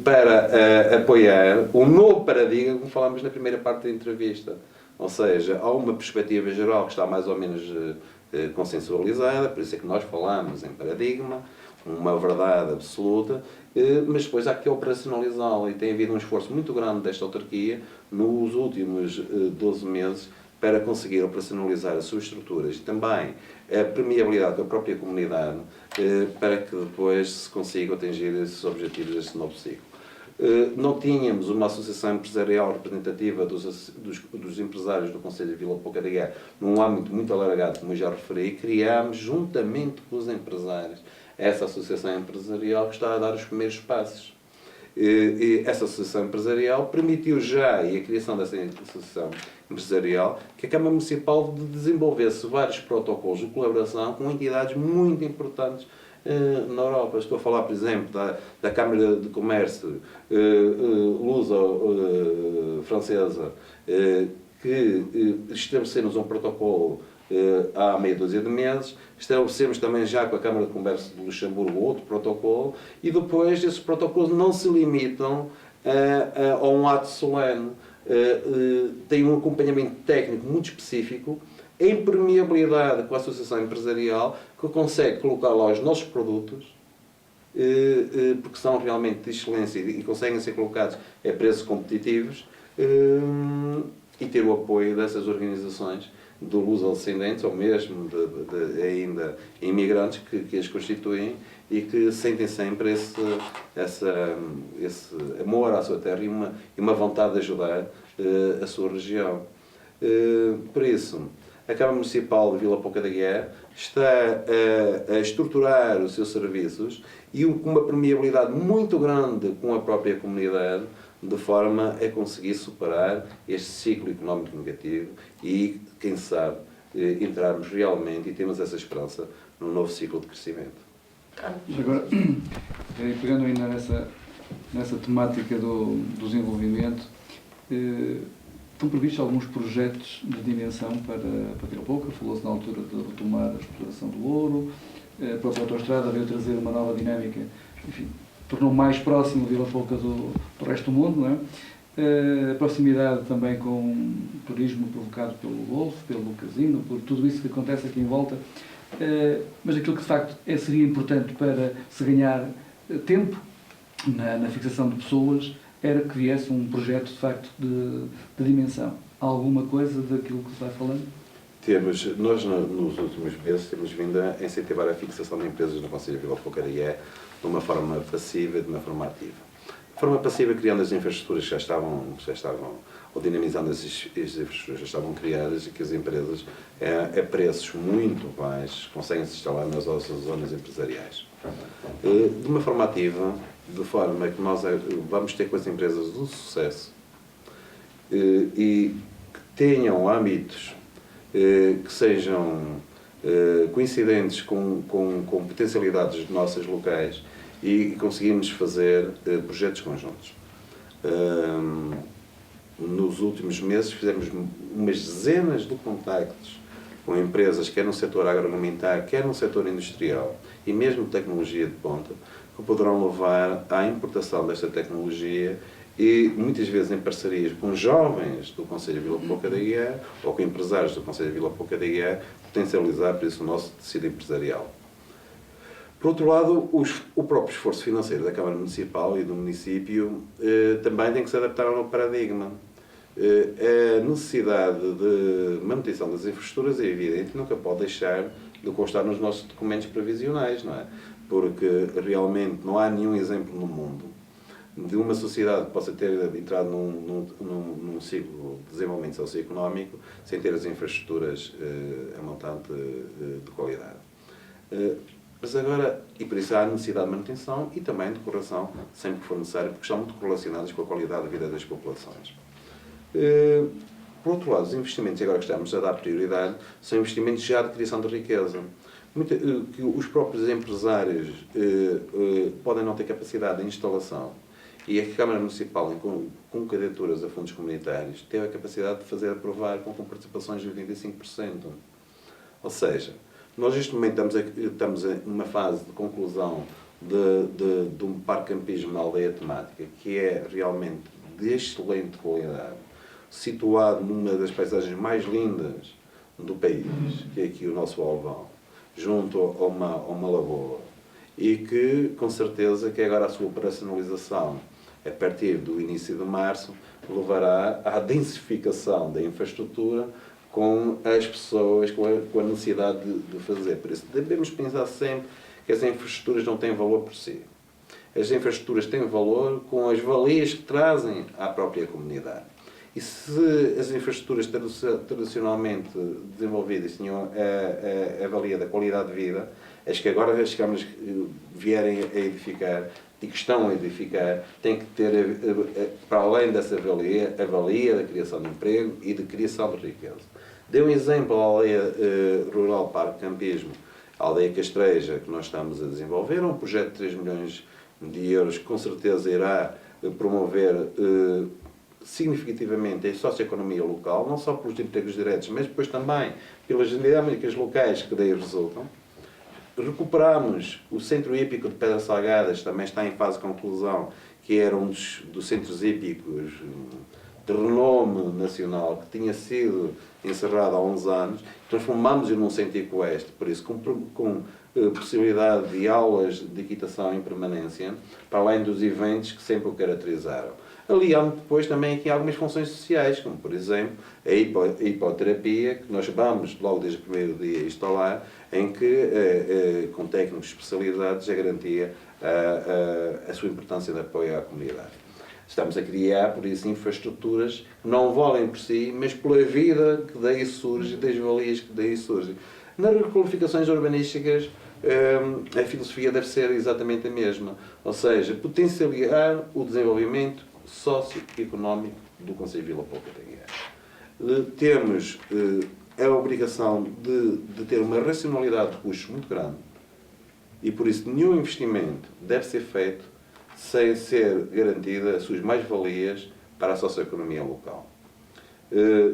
para apoiar o novo paradigma, como falámos na primeira parte da entrevista. Ou seja, há uma perspectiva geral que está mais ou menos consensualizada, por isso é que nós falamos em paradigma, uma verdade absoluta, mas depois há que operacionalizá-la e tem havido um esforço muito grande desta autarquia nos últimos 12 meses para conseguir operacionalizar as suas estruturas e também a permeabilidade da própria comunidade para que depois se consigam atingir esses objetivos deste novo ciclo. Não tínhamos uma associação empresarial representativa dos empresários do Conselho de Vila Pouca da Guiar num âmbito muito alargado, como eu já referi, criámos juntamente com os empresários essa associação empresarial que está a dar os primeiros passos. E essa associação empresarial permitiu já, e a criação dessa associação empresarial, que a Câmara Municipal desenvolvesse vários protocolos de colaboração com entidades muito importantes na Europa. Estou a falar, por exemplo, da Câmara de Comércio luso-francesa, que estabelecemos um protocolo há meia dúzia de meses, estabelecemos também já com a Câmara de Comércio de Luxemburgo outro protocolo, e depois esses protocolos não se limitam a um ato solene, têm um acompanhamento técnico muito específico, em permeabilidade com a associação empresarial, que consegue colocar lá os nossos produtos, porque são realmente de excelência e conseguem ser colocados a preços competitivos, e ter o apoio dessas organizações do luso-descendentes, ou mesmo ainda imigrantes que as constituem e que sentem sempre esse amor à sua terra e uma vontade de ajudar a sua região. Por isso, a Câmara Municipal de Vila Pouca da Guiar está a estruturar os seus serviços e com uma permeabilidade muito grande com a própria comunidade, de forma a conseguir superar este ciclo económico negativo e, quem sabe, entrarmos realmente e temos essa esperança num novo ciclo de crescimento. Agora, pegando ainda nessa temática do desenvolvimento, estão previstos alguns projetos de dimensão para Vila Pouca. Falou-se na altura de retomar a exploração do ouro, a própria autoestrada veio trazer uma nova dinâmica, enfim, tornou mais próximo Vila Pouca do resto do mundo, não é? A proximidade também com o turismo provocado pelo golfe, pelo casino, por tudo isso que acontece aqui em volta, mas aquilo que de facto seria importante para se ganhar tempo na fixação de pessoas era que viesse um projeto de facto de dimensão. Há alguma coisa daquilo que se vai falando? Nós nos últimos meses temos vindo a incentivar a fixação de empresas no Conselho de Vila Pouca da Guiar de uma forma passiva e de uma forma ativa. De forma passiva, criando as infraestruturas que já estavam ou dinamizando as infraestruturas que já estavam criadas e que as empresas, a preços muito baixos, conseguem se instalar nas nossas zonas empresariais. De uma forma ativa, de forma que nós vamos ter com as empresas do sucesso e que tenham âmbitos que sejam coincidentes com potencialidades nossas locais e conseguimos fazer projetos conjuntos. Nos últimos meses fizemos umas dezenas de contactos com empresas, quer no setor agroalimentar, quer no setor industrial e mesmo tecnologia de ponta, que poderão levar à importação desta tecnologia e muitas vezes em parcerias com jovens do Concelho de Vila Pouca da Guiar ou com empresários do Concelho de Vila Pouca da Guiar, potencializar por isso o nosso tecido empresarial. Por outro lado, o próprio esforço financeiro da Câmara Municipal e do município também tem que se adaptar ao novo paradigma. A necessidade de manutenção das infraestruturas é evidente e nunca pode deixar de constar nos nossos documentos previsionais, não é? Porque realmente não há nenhum exemplo no mundo de uma sociedade que possa ter entrado num ciclo de desenvolvimento socioeconómico sem ter as infraestruturas a montante de qualidade. Mas agora, e por isso há necessidade de manutenção e também de correção, sempre que for necessário, porque estão muito correlacionadas com a qualidade da vida das populações. Por outro lado, os investimentos, agora que estamos a dar prioridade, são investimentos já de criação de riqueza. Que os próprios empresários podem não ter capacidade de instalação e a Câmara Municipal, com candidaturas a fundos comunitários, teve a capacidade de fazer aprovar com participações de 85%. Ou seja, nós neste momento estamos numa fase de conclusão de um parque campismo na aldeia temática, que é realmente de excelente qualidade, situado numa das paisagens mais lindas do país, que é aqui o nosso Alvão, junto a uma lagoa, e que, com certeza, que agora a sua operacionalização, a partir do início de março, levará à densificação da infraestrutura com as pessoas, com a necessidade de fazer. Por isso, devemos pensar sempre que as infraestruturas não têm valor por si. As infraestruturas têm valor com as valias que trazem à própria comunidade. E se as infraestruturas tradicionalmente desenvolvidas tinham a valia da qualidade de vida, as que agora as câmaras vierem a edificar e que estão a edificar, têm que ter, para além dessa valia, a valia da criação de emprego e de criação de riqueza. Dei um exemplo à aldeia rural Parque Campismo, a aldeia Castreja, que nós estamos a desenvolver, um projeto de 3 milhões de euros que com certeza irá promover significativamente a socioeconomia local, não só pelos empregos diretos, mas depois também pelas dinâmicas locais que daí resultam. Recuperamos o Centro Hípico de Pedras Salgadas, também está em fase de conclusão, que era um dos centros hípicos de renome nacional, que tinha sido encerrado há uns anos. Transformámos-o num centro ecoeste, por isso com possibilidade de aulas de equitação em permanência, para além dos eventos que sempre o caracterizaram. Aliando depois também aqui algumas funções sociais, como por exemplo a hipoterapia, que nós vamos logo desde o primeiro dia instalar, em que com técnicos especializados a garantia a sua importância de apoio à comunidade. Estamos a criar, por isso, infraestruturas que não valem por si, mas pela vida que daí surge e das valias que daí surgem. Nas requalificações urbanísticas, a filosofia deve ser exatamente a mesma, ou seja, potencializar o desenvolvimento socioeconómico do Concelho de Vila Pouca da Guiar. Temos a obrigação de ter uma racionalidade de custos muito grande e, por isso, nenhum investimento deve ser feito sem ser garantida as suas mais-valias para a socioeconomia local.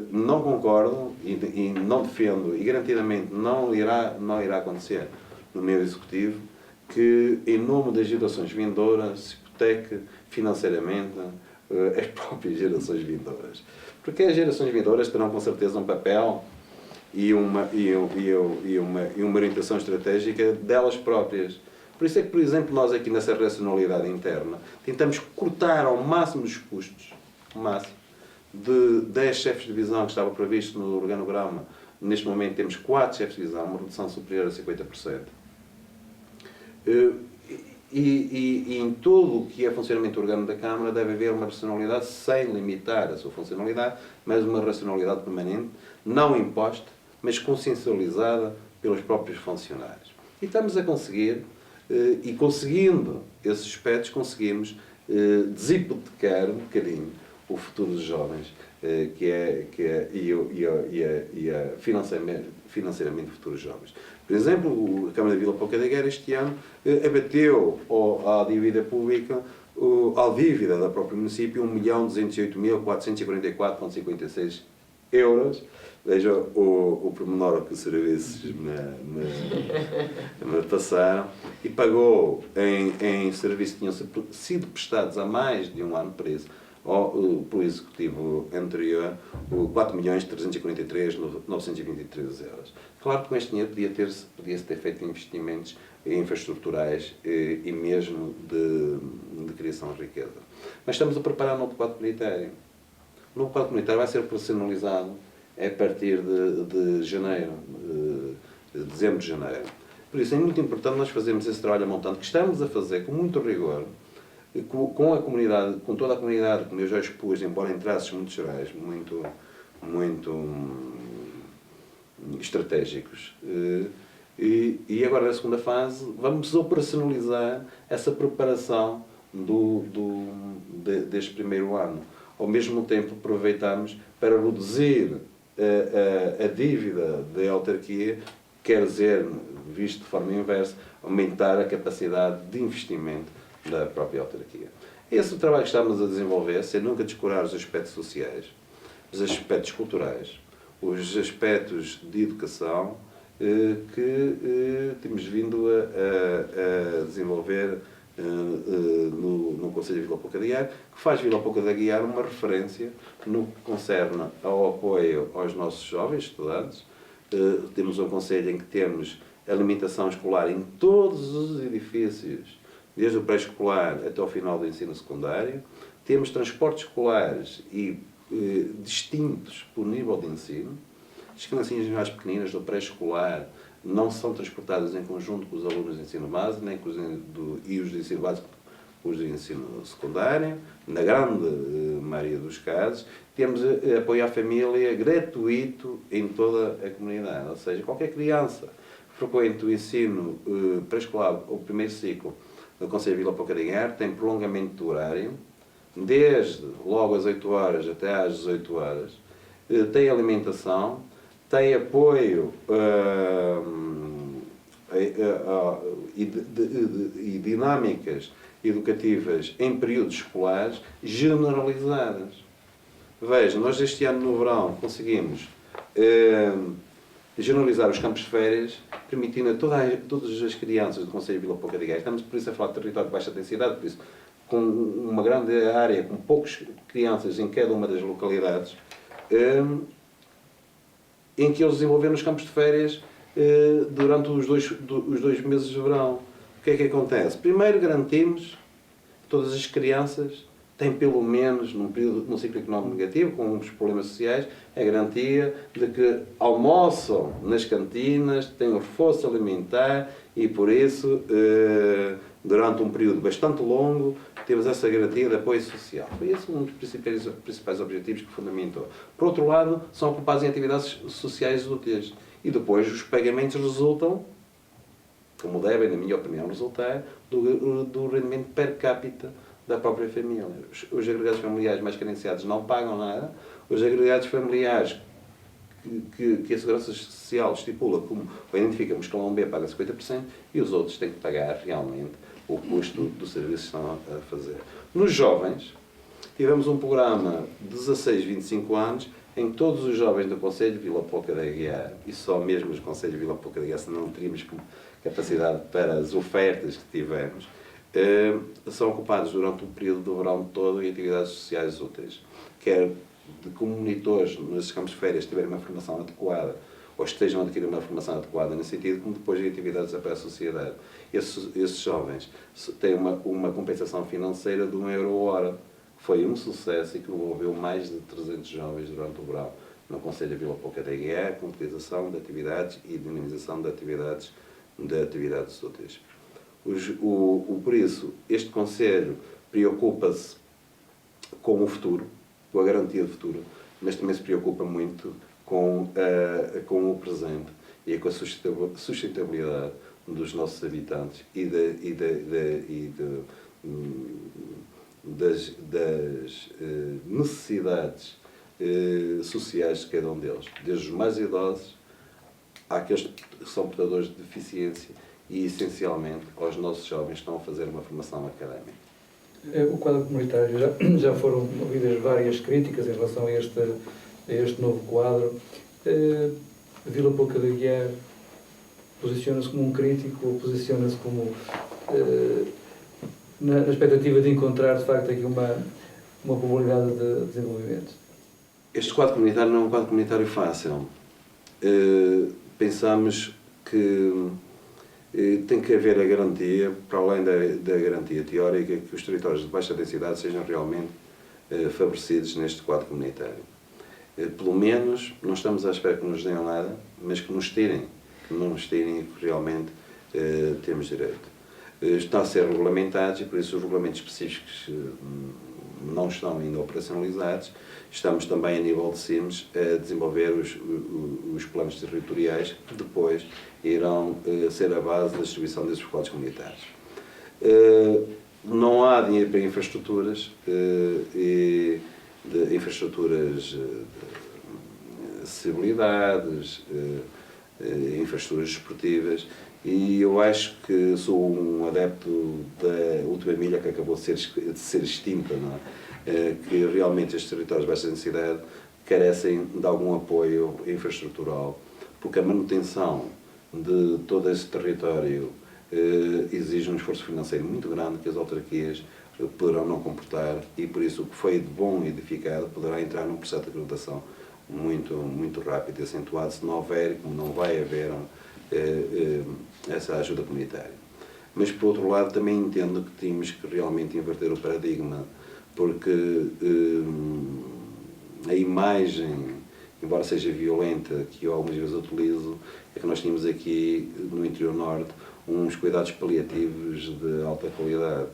Não concordo e não defendo, e garantidamente não irá acontecer no meu executivo, que em nome das gerações vindouras se hipoteque financeiramente as próprias gerações vindouras. Porque as gerações vindouras terão com certeza um papel e uma orientação estratégica delas próprias. Por isso é que, por exemplo, nós aqui nessa racionalidade interna tentamos cortar ao máximo os custos, ao máximo, de 10 chefes de divisão que estava previsto no organograma. Neste momento temos 4 chefes de divisão, uma redução superior a 50%. E em tudo o que é funcionamento orgânico da Câmara deve haver uma racionalidade sem limitar a sua funcionalidade, mas uma racionalidade permanente, não imposta, mas consciencializada pelos próprios funcionários. E estamos a conseguir, e conseguindo esses aspectos, conseguimos deshipotecar um bocadinho o futuro dos jovens, financeiramente o futuro dos jovens. Por exemplo, a Câmara de Vila Pouca da Guerra este ano abateu à dívida pública, à dívida da própria município, 1.208.444,56 euros. Veja o pormenor que os serviços me passaram, e pagou em serviços que tinham sido prestados há mais de um ano preso, pelo executivo anterior, 4.343.923 euros. Claro que com este dinheiro podia-se ter feito investimentos infraestruturais e mesmo de criação de riqueza. Mas estamos a preparar um novo quadro comunitário. O novo quadro comunitário vai ser operacionalizado a partir de janeiro, de dezembro de janeiro. Por isso é muito importante nós fazermos esse trabalho a montante, que estamos a fazer com muito rigor, com a comunidade, com toda a comunidade, como eu já expus, embora em traços muito gerais, muito estratégicos. E agora, na segunda fase, vamos operacionalizar essa preparação deste primeiro ano. Ao mesmo tempo, aproveitamos para reduzir a dívida da autarquia, quer dizer, visto de forma inversa, aumentar a capacidade de investimento da própria autarquia. Esse é o trabalho que estamos a desenvolver, sem nunca descurar os aspectos sociais, os aspectos culturais, os aspectos de educação, que temos vindo a desenvolver no Conselho de Vila Pouca da Guiar, que faz Vila Pouca da Guiar uma referência no que concerne ao apoio aos nossos jovens estudantes. Temos um Conselho em que temos alimentação escolar em todos os edifícios, desde o pré-escolar até ao final do ensino secundário. Temos transportes escolares distintos por nível de ensino. As criancinhas mais pequeninas do pré-escolar não são transportadas em conjunto com os alunos de ensino básico, nem com os de ensino básico, os de ensino secundário, na grande maioria dos casos. Temos apoio à família gratuito em toda a comunidade, ou seja, qualquer criança que frequente o ensino pré-escolar ou primeiro ciclo do Conselho de Vila Pouca da Guiar tem prolongamento do horário, desde logo às 8 horas até às 18 horas, tem alimentação, tem apoio e dinâmicas educativas em períodos escolares generalizadas. Veja, nós este ano no verão conseguimos generalizar os campos de férias, permitindo a todas as crianças do Conselho de Vila Pouca da Guiar, estamos por isso a falar de território de baixa densidade, por isso com uma grande área, com poucas crianças em cada uma das localidades, em que eles desenvolveram os campos de férias durante os dois meses de verão. O que é que acontece? Primeiro garantimos que todas as crianças têm pelo menos, num ciclo económico negativo, com os problemas sociais, a garantia de que almoçam nas cantinas, têm reforço alimentar e, por isso, durante um período bastante longo, temos essa garantia de apoio social. Foi esse um dos principais objetivos que fundamentou. Por outro lado, são ocupados em atividades sociais úteis. E depois os pagamentos resultam, como devem, na minha opinião, resultar do rendimento per capita da própria família. Os agregados familiares mais carenciados não pagam nada. Os agregados familiares que a Segurança Social estipula como, ou identifica como escalão B, paga 50%, e os outros têm que pagar realmente o custo do serviço que estão a fazer. Nos jovens, tivemos um programa de 16-25 anos, em que todos os jovens do Conselho de Vila Pouca da Guiar, e só mesmo os Conselhos de Vila Pouca da Guiar, senão não teríamos capacidade para as ofertas que tivemos, são ocupados durante o período do verão todo em atividades sociais úteis, quer como monitores nesses campos de férias tiverem uma formação adequada, ou estejam a adquirir uma formação adequada nesse sentido, como depois em atividades para a sociedade. Esses jovens têm uma compensação financeira de €1 a hora. Foi um sucesso e que envolveu mais de 300 jovens durante o verão no Conselho de Vila Pouca da Guiar, com utilização de atividades e dinamização de atividades úteis. Por isso, este Conselho preocupa-se com o futuro, com a garantia de futuro, mas também se preocupa muito com o presente e com a das necessidades sociais de cada um deles, desde os mais idosos àqueles que são portadores de deficiência e, essencialmente, aos nossos jovens que estão a fazer uma formação académica. O quadro comunitário, já foram ouvidas várias críticas em relação a este novo quadro. Vila Pouca de Aguiar posiciona-se como um crítico ou posiciona-se como na expectativa de encontrar, de facto, aqui uma probabilidade de desenvolvimento? Este quadro comunitário não é um quadro comunitário fácil. Pensamos que tem que haver a garantia, para além da garantia teórica, que os territórios de baixa densidade sejam realmente favorecidos neste quadro comunitário. Pelo menos, não estamos à espera que nos deem nada, mas que nos tirem, que não nos tirem e que realmente temos direito. Estão a ser regulamentados e, por isso, os regulamentos específicos não estão ainda operacionalizados. Estamos também, a nível de CIMES, a desenvolver os planos territoriais que depois irão ser a base da distribuição desses quadros comunitários. Não há dinheiro para infraestruturas infraestruturas de acessibilidades, infraestruturas esportivas, e eu acho que sou um adepto da última milha que acabou de ser extinta, não é? Que realmente estes territórios de baixa densidade carecem de algum apoio infraestrutural, porque a manutenção de todo esse território exige um esforço financeiro muito grande que as autarquias poderão não comportar, e por isso o que foi de bom e edificado poderá entrar num processo de agradação muito rápido e acentuado, se não houver, como não vai haver, essa ajuda comunitária. Mas, por outro lado, também entendo que temos que realmente inverter o paradigma, porque a imagem, embora seja violenta, que eu algumas vezes utilizo, é que nós tínhamos aqui, no interior norte, uns cuidados paliativos de alta qualidade,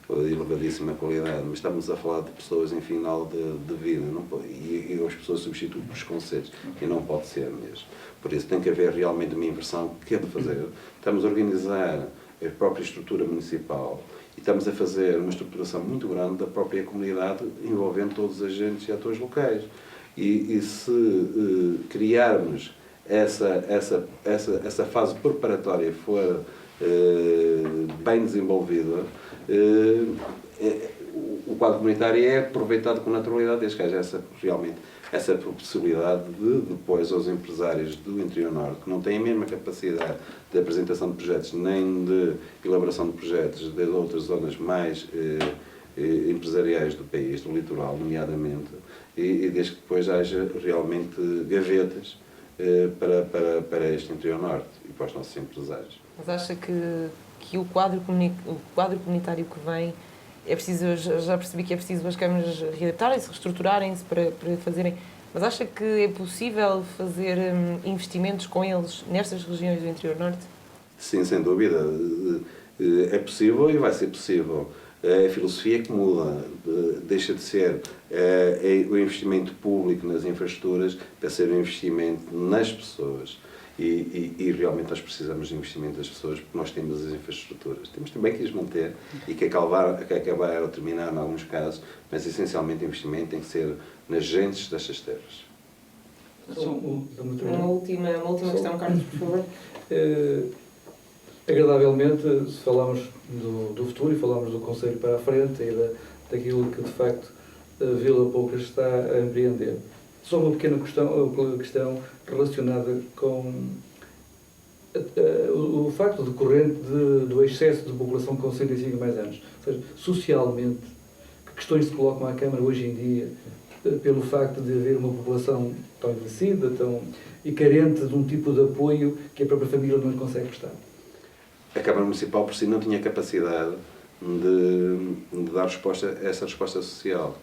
de elevadíssima qualidade, mas estamos a falar de pessoas em final de vida, não pode, e as pessoas substituem por conceitos, e não pode ser mesmo. Por isso tem que haver realmente uma inversão que é de fazer. Estamos a organizar a própria estrutura municipal e estamos a fazer uma estruturação muito grande da própria comunidade, envolvendo todos os agentes e atores locais. E se criarmos essa fase preparatória for bem desenvolvida, o quadro comunitário é aproveitado com naturalidade, desde que haja realmente essa possibilidade de depois aos empresários do interior norte, que não têm a mesma capacidade de apresentação de projetos nem de elaboração de projetos de outras zonas mais empresariais do país, do litoral, nomeadamente, e desde que depois haja realmente gavetas para este interior norte e para os nossos empresários. Mas acha que o quadro comunitário que vem, é preciso, já percebi que é preciso as câmaras readaptarem-se, reestruturarem-se para fazerem, mas acha que é possível fazer investimentos com eles nestas regiões do interior norte? Sim, sem dúvida. É possível e vai ser possível. A filosofia que muda, deixa de ser o investimento público nas infraestruturas para ser um investimento nas pessoas. E realmente nós precisamos de investimento das pessoas, porque nós temos as infraestruturas. Temos também que as manter e que acabar ou terminar em alguns casos, mas essencialmente o investimento tem que ser nas gentes destas terras. Uma última questão, Carlos, por favor. Agradavelmente, se falamos do futuro e falamos do Conselho para a frente e daquilo que de facto a Vila Poucas está a empreender. Só uma pequena questão relacionada com o facto decorrente do excesso de população com 65 e mais anos. Ou seja, socialmente, que questões se colocam à Câmara hoje em dia pelo facto de haver uma população tão envelhecida e carente de um tipo de apoio que a própria família não lhe consegue prestar? A Câmara Municipal, por si, não tinha capacidade de dar resposta a essa resposta social.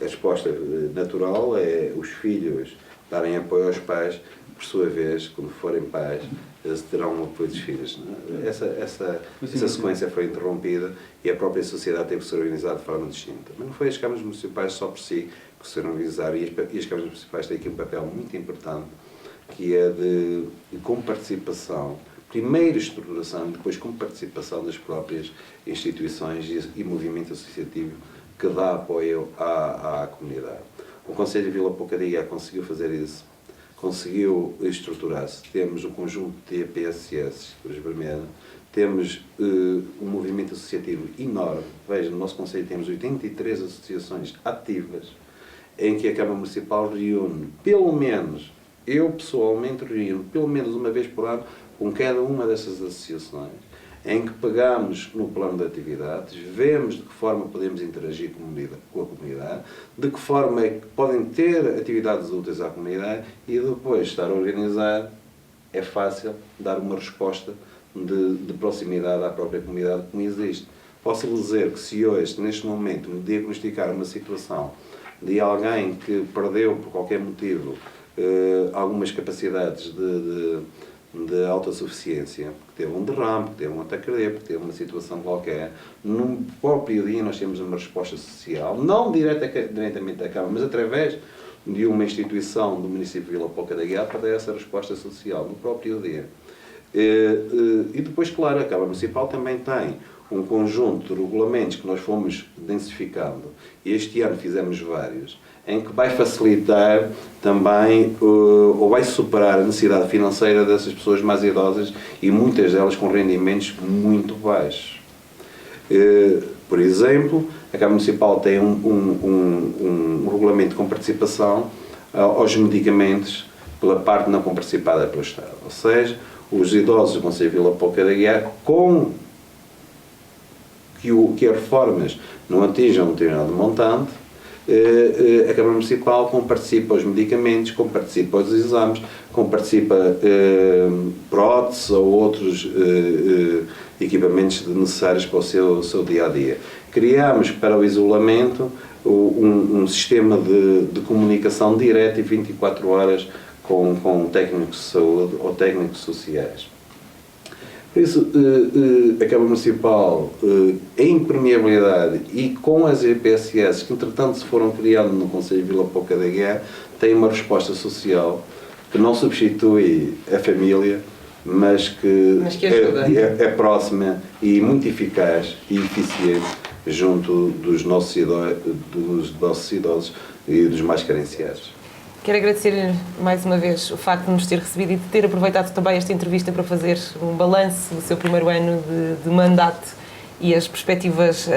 A resposta natural é os filhos darem apoio aos pais, por sua vez, quando forem pais, terão o apoio dos filhos. Essa sequência foi interrompida e a própria sociedade teve que se organizar de forma distinta. Mas não foi as câmaras municipais só por si que se organizaram, e as câmaras municipais têm aqui um papel muito importante, que é de com participação, primeiro estruturação, depois com participação das próprias instituições e movimento associativo que dá apoio à comunidade. O Conselho de Vila Pouca de Aguiar conseguiu fazer isso, conseguiu estruturar-se. Temos um conjunto de EPSS, Cruz Vermelha, temos um movimento associativo enorme. Veja, no nosso Conselho temos 83 associações ativas, em que a Câmara Municipal reúne, pelo menos, eu pessoalmente reúno, pelo menos uma vez por ano, com cada uma dessas associações, em que pegamos no plano de atividades, vemos de que forma podemos interagir com a comunidade, de que forma é que podem ter atividades úteis à comunidade e depois estar a organizar, é fácil dar uma resposta de proximidade à própria comunidade que não existe. Posso dizer que se hoje, neste momento, me diagnosticar uma situação de alguém que perdeu, por qualquer motivo, algumas capacidades de autossuficiência, que teve um derrame, que teve um ataque cardíaco, que teve uma situação qualquer, no próprio dia nós temos uma resposta social, não diretamente da Câmara, mas através de uma instituição do município de Vila Pouca de Aguiar para dar essa resposta social no próprio dia. E depois, claro, a Câmara Municipal também tem um conjunto de regulamentos que nós fomos densificando, e este ano fizemos vários, em que vai facilitar também, ou vai superar a necessidade financeira dessas pessoas mais idosas e muitas delas com rendimentos muito baixos. Por exemplo, a Câmara Municipal tem um regulamento com participação aos medicamentos pela parte não comparticipada pelo Estado. Ou seja, os idosos do Conselho de Vila Pouca de Aguiar, que as reformas não atinjam um determinado montante, a Câmara Municipal comparticipa aos medicamentos, comparticipa aos exames, comparticipa próteses ou outros equipamentos necessários para o seu dia-a-dia. Criamos para o isolamento um sistema de comunicação direta e 24 horas com técnicos de saúde ou técnicos sociais. Por isso, a Câmara Municipal, em permeabilidade e com as EPSS, que entretanto se foram criando no Conselho de Vila Pouca de Aguiar, tem uma resposta social que não substitui a família, mas que é próxima e muito eficaz e eficiente junto dos nossos idosos e dos mais carenciados. Quero agradecer-lhe mais uma vez o facto de nos ter recebido e de ter aproveitado também esta entrevista para fazer um balanço do seu primeiro ano de mandato e as perspectivas,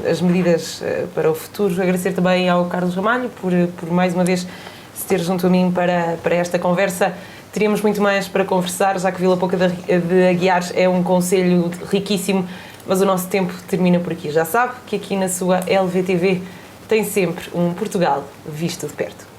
as medidas para o futuro. Agradecer também ao Carlos Ramalho por mais uma vez se ter junto a mim para esta conversa. Teríamos muito mais para conversar, já que Vila Pouca de Aguiar é um concelho riquíssimo, mas o nosso tempo termina por aqui. Já sabe que aqui na sua LVTV tem sempre um Portugal visto de perto.